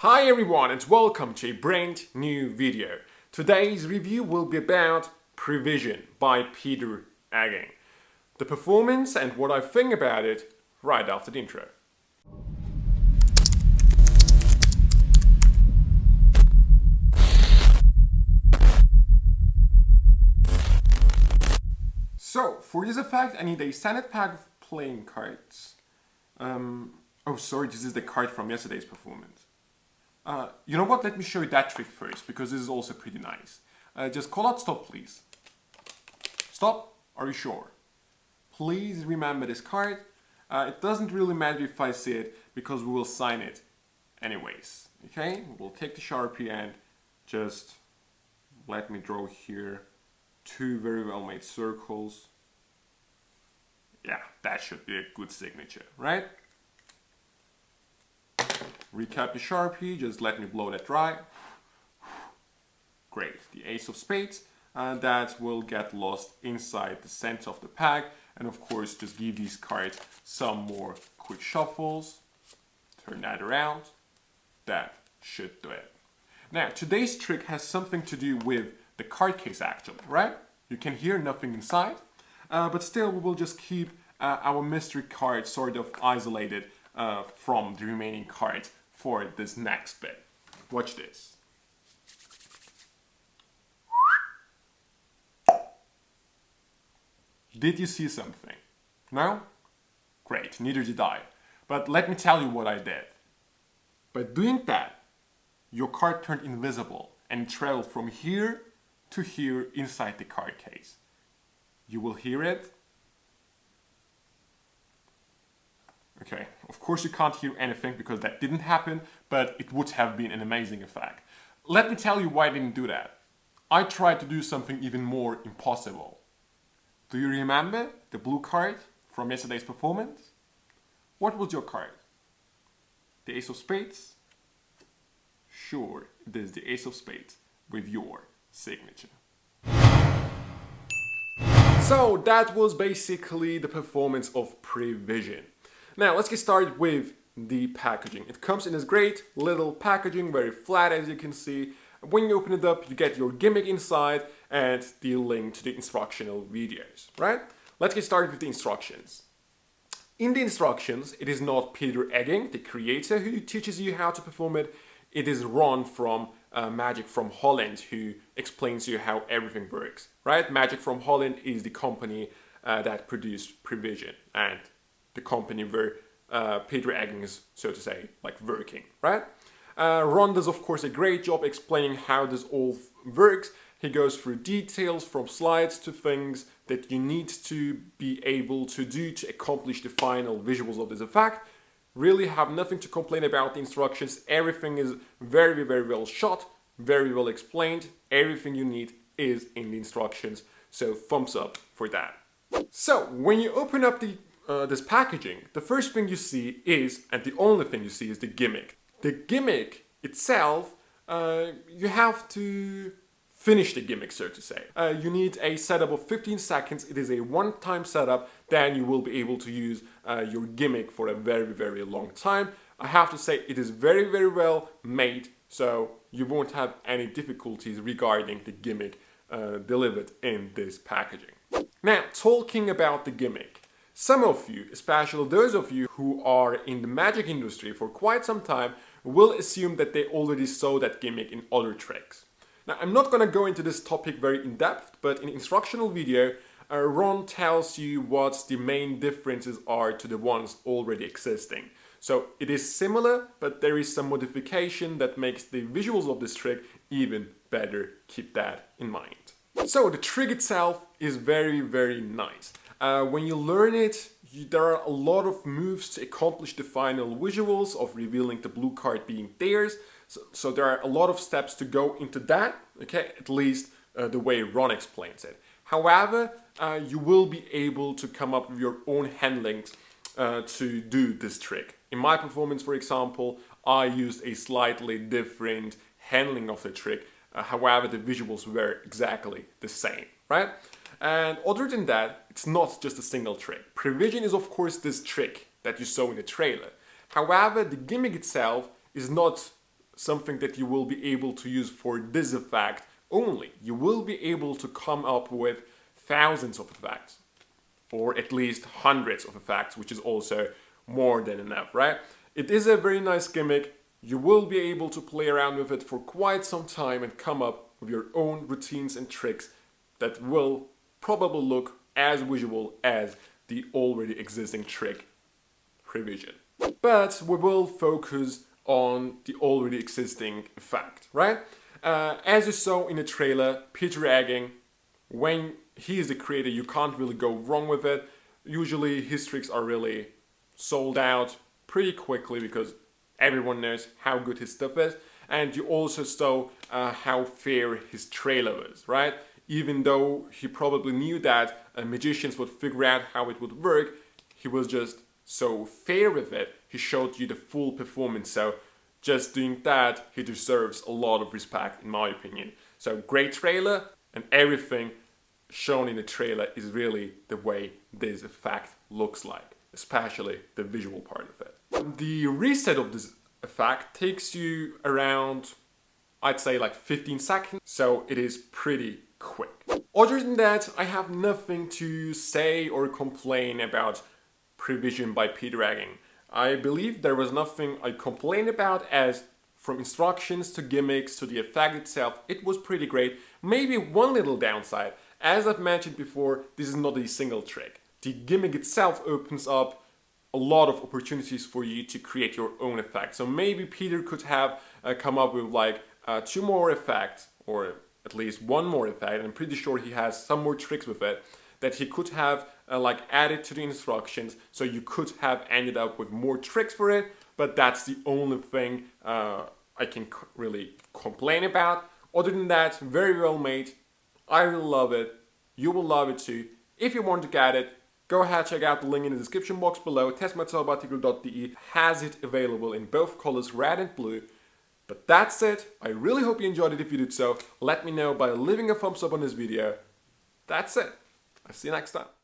Hi everyone and welcome to a brand new video. Today's review will be about Prevision by Eggink. The performance and what I think about it right after the intro. So, for this effect I need a standard pack of playing cards. Oh sorry, this is the card from yesterday's performance. You know what, let me show you that trick first, because this is also pretty nice. Just call out stop, please. Stop, are you sure? Please remember this card. It doesn't really matter if I see it, because we will sign it anyways. Okay, we'll take the Sharpie and just let me draw here two very well made circles. Yeah, that should be a good signature, right? Recap the Sharpie, just let me blow that dry. Great, the Ace of Spades, that will get lost inside the center of the pack, and of course just give these cards some more quick shuffles. Turn that around, that should do it. Now today's trick has something to do with the card case actually, right? You can hear nothing inside, but still we will just keep our mystery card sort of isolated from the remaining cards for this next bit. Watch this. Did you see something? No? Great, neither did I. But let me tell you what I did. By doing that, your card turned invisible and traveled from here to here inside the card case. You will hear it. Okay, of course you can't hear anything because that didn't happen, but it would have been an amazing effect. Let me tell you why I didn't do that. I tried to do something even more impossible. Do you remember the blue card from yesterday's performance? What was your card? The Ace of Spades? Sure, it is the Ace of Spades with your signature. So that was basically the performance of Prevision. Now let's get started with the packaging. It comes in this great little packaging, very flat as you can see. When you open it up, you get your gimmick inside and the link to the instructional videos, right? Let's get started with the instructions. In the instructions, it is not Eggink, the creator, who teaches you how to perform it. It is Ron from Magic from Holland who explains to you how everything works, right? Magic from Holland is the company that produced Prevision and the company where Eggink is, so to say, like working, right? Ron does, of course, a great job explaining how this all works. He goes through details from slides to things that you need to be able to do to accomplish the final visuals of this effect. Really have nothing to complain about the instructions. Everything is very, very well shot, very well explained. Everything you need is in the instructions, so thumbs up for that. So, when you open up this packaging, the first thing you see is, and the only thing you see is the gimmick. The gimmick itself, you have to finish the gimmick, so to say. You need a setup of 15 seconds. It is a one-time setup. Then you will be able to use your gimmick for a very, very long time. I have to say it is very, very well made, so you won't have any difficulties regarding the gimmick delivered in this packaging. Now, talking about the gimmick. Some of you, especially those of you who are in the magic industry for quite some time, will assume that they already saw that gimmick in other tricks. Now, I'm not going to go into this topic very in depth, but in the instructional video, Ron tells you what the main differences are to the ones already existing. So it is similar, but there is some modification that makes the visuals of this trick even better. Keep that in mind. So the trick itself is very, very nice. When you learn it, there are a lot of moves to accomplish the final visuals of revealing the blue card being theirs. So there are a lot of steps to go into that, okay, at least the way Ron explains it. However, you will be able to come up with your own handlings to do this trick. In my performance, for example, I used a slightly different handling of the trick. However, the visuals were exactly the same, right? And other than that, it's not just a single trick. Prevision is of course this trick that you saw in the trailer. However, the gimmick itself is not something that you will be able to use for this effect only. You will be able to come up with thousands of effects, or at least hundreds of effects, which is also more than enough, right? It is a very nice gimmick. You will be able to play around with it for quite some time and come up with your own routines and tricks that will probably look as visual as the already existing trick Prevision. But we will focus on the already existing effect, right? As you saw in the trailer, Peter Eggink, when he is the creator, you can't really go wrong with it. Usually his tricks are really sold out pretty quickly because everyone knows how good his stuff is. And you also saw how fair his trailer was, right? Even though he probably knew that magicians would figure out how it would work, he was just so fair with it. He showed you the full performance, so just doing that, he deserves a lot of respect in my opinion. So great trailer, and everything shown in the trailer is really the way this effect looks like, especially the visual part of it. The reset of this effect takes you around, I'd say like 15 seconds, so it is pretty quick. Other than that, I have nothing to say or complain about Prevision by Peter Eggink. I believe there was nothing I complained about, as from instructions to gimmicks to the effect itself, it was pretty great. Maybe one little downside, as I've mentioned before, this is not a single trick. The gimmick itself opens up a lot of opportunities for you to create your own effect. So maybe Peter could have come up with like 2 more effects, or at least 1 more effect, and I'm pretty sure he has some more tricks with it that he could have like added to the instructions, so you could have ended up with more tricks for it. But that's the only thing I can really complain about. Other than that, very well made. I really love it. You will love it too. If you want to get it, go ahead, check out the link in the description box below. testmyselfarticle.de has it available in both colors, red and blue. But that's it. I really hope you enjoyed it. If you did so, let me know by leaving a thumbs up on this video. That's it. I'll see you next time.